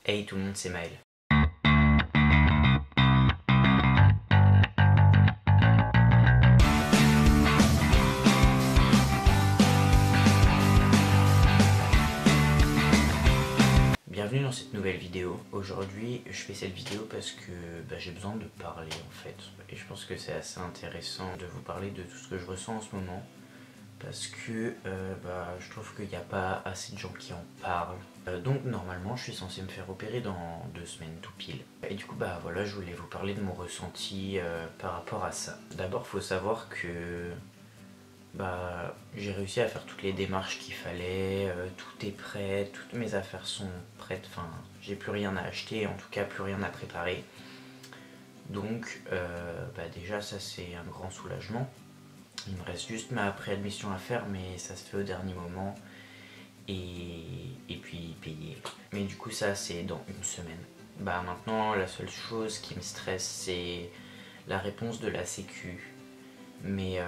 Hey tout le monde, c'est Maël. Bienvenue dans cette nouvelle vidéo. Aujourd'hui, je fais cette vidéo parce que j'ai besoin de parler en fait. Et je pense que c'est assez intéressant de vous parler de tout ce que je ressens en ce moment. Parce que je trouve qu'il n'y a pas assez de gens qui en parlent. Donc normalement, je suis censé me faire opérer dans 2 semaines tout pile. Et du coup, voilà, je voulais vous parler de mon ressenti par rapport à ça. D'abord, faut savoir que j'ai réussi à faire toutes les démarches qu'il fallait, tout est prêt, toutes mes affaires sont prêtes, enfin j'ai plus rien à acheter, en tout cas plus rien à préparer. Donc déjà ça c'est un grand soulagement. Il me reste juste ma préadmission à faire, mais ça se fait au dernier moment et puis payer. Mais du coup ça c'est dans une semaine. Maintenant la seule chose qui me stresse c'est la réponse de la sécu. Mais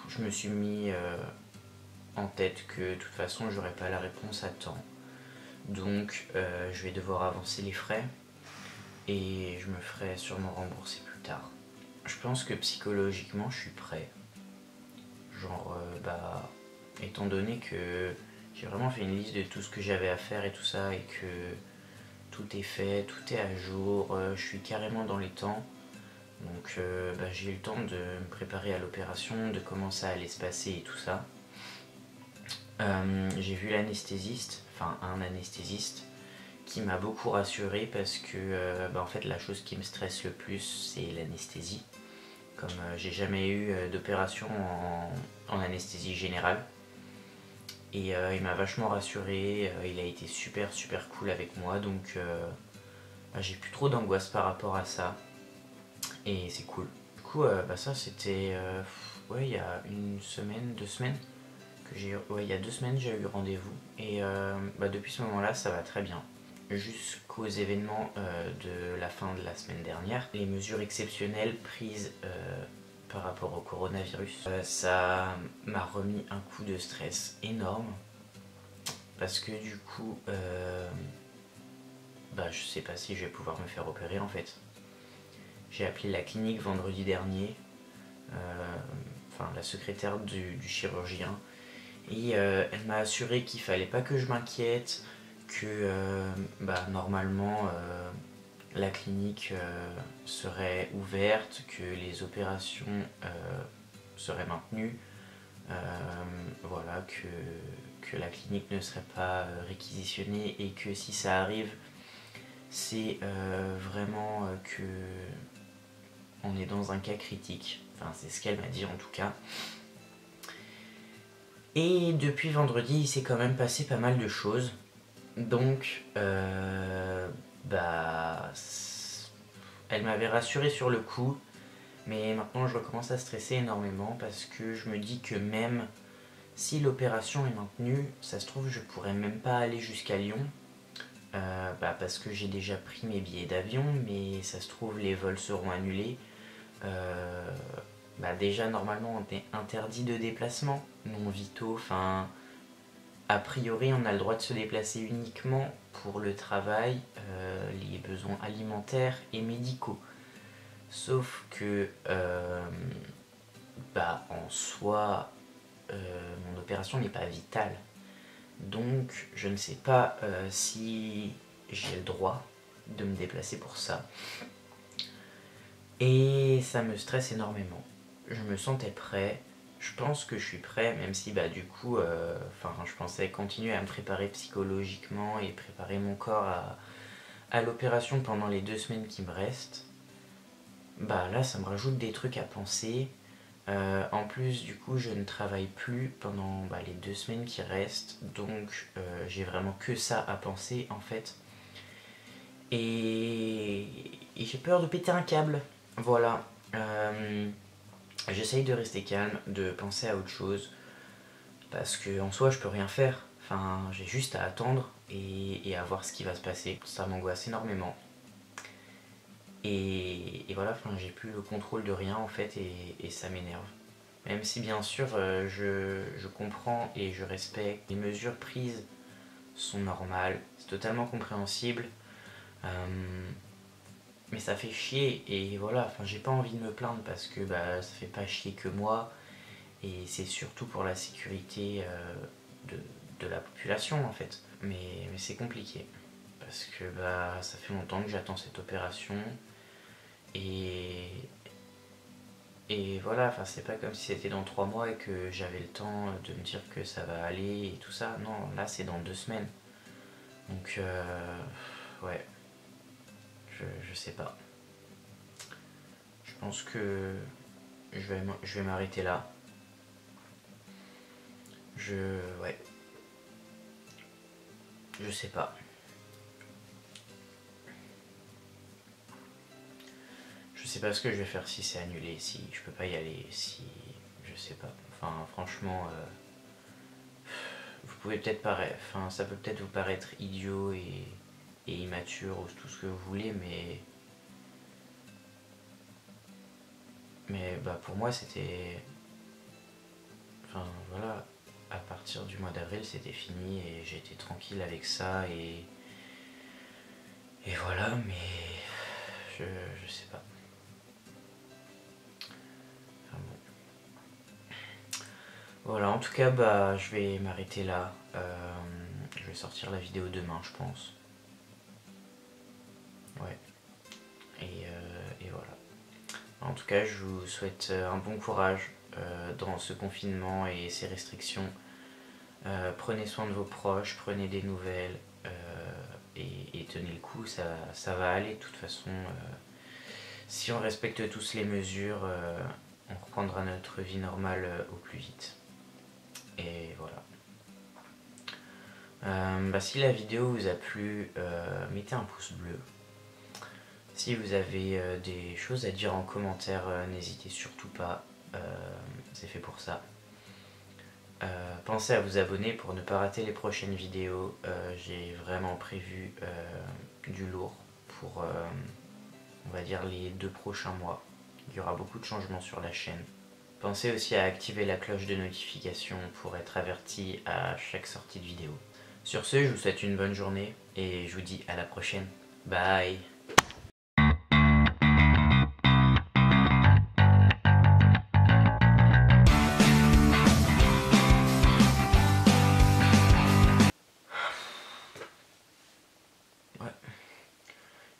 je me suis mis en tête que de toute façon j'aurais pas la réponse à temps. Donc je vais devoir avancer les frais et je me ferai sûrement rembourser plus tard. Je pense que psychologiquement je suis prêt. Genre étant donné que j'ai vraiment fait une liste de tout ce que j'avais à faire et tout ça et que tout est fait, tout est à jour, je suis carrément dans les temps. Donc j'ai eu le temps de me préparer à l'opération, de comment ça allait se passer et tout ça. J'ai vu l'anesthésiste, enfin un anesthésiste, qui m'a beaucoup rassuré parce que en fait la chose qui me stresse le plus c'est l'anesthésie. Comme j'ai jamais eu d'opération en anesthésie générale. Et il m'a vachement rassuré, il a été super cool avec moi, donc j'ai plus trop d'angoisse par rapport à ça. Et c'est cool. Du coup, ça c'était il y a une semaine, 2 semaines que il y a 2 semaines j'ai eu rendez-vous. Et depuis ce moment-là, ça va très bien. Jusqu'aux événements de la fin de la semaine dernière, les mesures exceptionnelles prises par rapport au coronavirus, ça m'a remis un coup de stress énorme. Parce que du coup, je sais pas si je vais pouvoir me faire opérer en fait. J'ai appelé la clinique vendredi dernier, la secrétaire du chirurgien, et elle m'a assuré qu'il fallait pas que je m'inquiète, que normalement la clinique serait ouverte, que les opérations seraient maintenues, que la clinique ne serait pas réquisitionnée et que si ça arrive, c'est vraiment que on est dans un cas critique. Enfin, c'est ce qu'elle m'a dit en tout cas. Et depuis vendredi, il s'est quand même passé pas mal de choses. Donc, elle m'avait rassuré sur le coup, mais maintenant je recommence à stresser énormément parce que je me dis que même si l'opération est maintenue, ça se trouve je pourrais même pas aller jusqu'à Lyon. Parce que j'ai déjà pris mes billets d'avion, mais ça se trouve les vols seront annulés. Déjà normalement on est interdit de déplacement non vitaux, enfin a priori on a le droit de se déplacer uniquement pour le travail, les besoins alimentaires et médicaux. Sauf que en soi mon opération n'est pas vitale. Donc je ne sais pas si j'ai le droit de me déplacer pour ça. Et ça me stresse énormément. Je me sentais prêt. Je pense que je suis prêt, même si je pensais continuer à me préparer psychologiquement et préparer mon corps à l'opération pendant les 2 semaines qui me restent. Là, ça me rajoute des trucs à penser. En plus, du coup, je ne travaille plus pendant les 2 semaines qui restent, donc j'ai vraiment que ça à penser en fait. Et j'ai peur de péter un câble. Voilà. J'essaye de rester calme, de penser à autre chose, parce que en soi, je peux rien faire. Enfin, j'ai juste à attendre et à voir ce qui va se passer. Ça m'angoisse énormément. Et voilà, j'ai plus le contrôle de rien en fait et ça m'énerve. Même si bien sûr je comprends et je respecte les mesures prises sont normales, c'est totalement compréhensible. Mais ça fait chier et voilà, enfin j'ai pas envie de me plaindre parce que bah, ça fait pas chier que moi et c'est surtout pour la sécurité de la population en fait. Mais c'est compliqué parce que bah, ça fait longtemps que j'attends cette opération et, et voilà, enfin c'est pas comme si c'était dans 3 mois et que j'avais le temps de me dire que ça va aller et tout ça. Non, là c'est dans 2 semaines. Donc ouais, je sais pas. Je pense que je vais m'arrêter là. Ouais, je sais pas. Je sais pas ce que je vais faire si c'est annulé, si je peux pas y aller, si... Je sais pas. Enfin, franchement, vous pouvez peut-être paraître... Enfin, ça peut peut-être vous paraître idiot et immature ou tout ce que vous voulez, mais bah pour moi c'était... Enfin, voilà, à partir du mois d'avril, c'était fini et j'étais tranquille avec ça et voilà, mais je sais pas. Enfin, bon. Voilà, en tout cas, bah, je vais m'arrêter là. Je vais sortir la vidéo demain, je pense. Ouais. Et voilà. En tout cas, je vous souhaite un bon courage dans ce confinement et ces restrictions. Prenez soin de vos proches, prenez des nouvelles et tenez le coup, ça va aller de toute façon. Si on respecte tous les mesures, on reprendra notre vie normale au plus vite. Et voilà. Bah, si la vidéo vous a plu, mettez un pouce bleu. Si vous avez des choses à dire en commentaire, n'hésitez surtout pas, c'est fait pour ça. Pensez à vous abonner pour ne pas rater les prochaines vidéos. J'ai vraiment prévu du lourd pour, on va dire, les 2 prochains mois. Il y aura beaucoup de changements sur la chaîne. Pensez aussi à activer la cloche de notification pour être averti à chaque sortie de vidéo. Sur ce, je vous souhaite une bonne journée et je vous dis à la prochaine. Bye!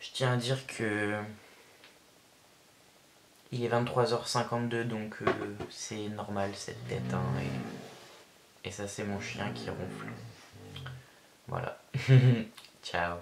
Je tiens à dire que il est 23h52 donc c'est normal cette tête hein, et ça c'est mon chien qui ronfle. Voilà. Ciao.